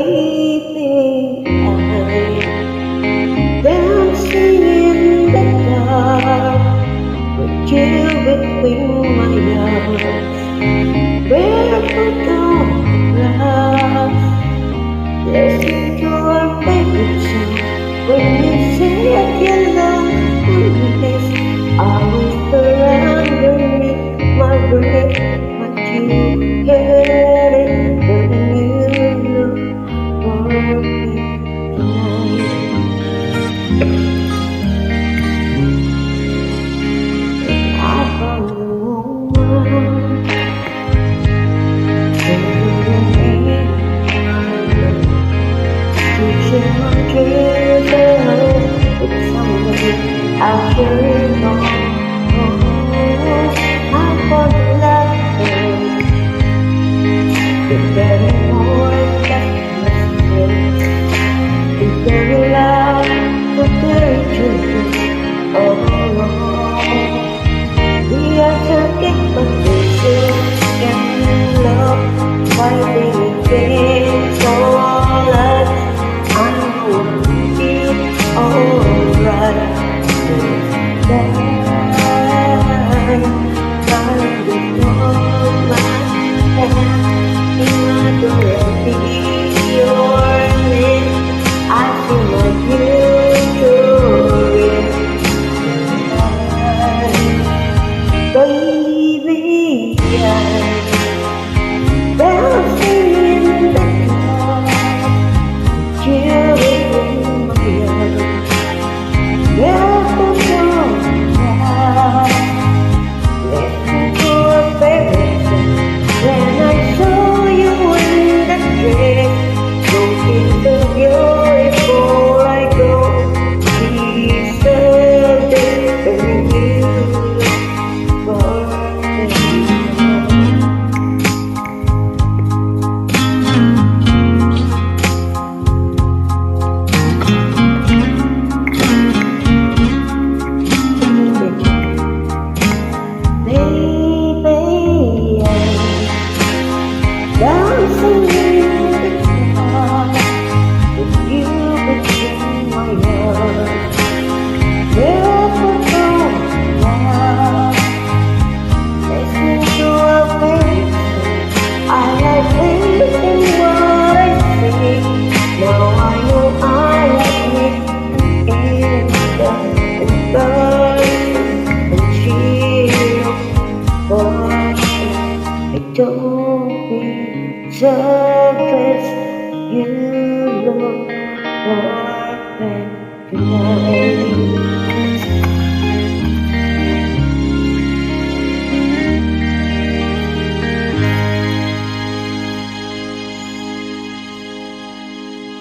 Baby, I'm dancing in the dark with you between my arms, barefoot on the grass, listening to our favorite song. When you say I love this, I whisper underneath my breath, but you heard it when you look for me tonight. I found a woman, teaching my treasure with somebody I should know. I found a love with very more than with very loud, with very true. Oh, we are talking but we still can love by being things so like I would be alright. Baby, I'm dancing in the dark, chilling in my arms. Barefoot on the grass, listening to a favorite song. When I saw you in the dress, looking so beautiful, I go, please serve this for you. Dancing in the dark with you between my arms, barefoot on the grass, listening to a favorite song. I like everything what I say. Now I know I like it in the dark and chill, but I don't surface, you look perfect tonight.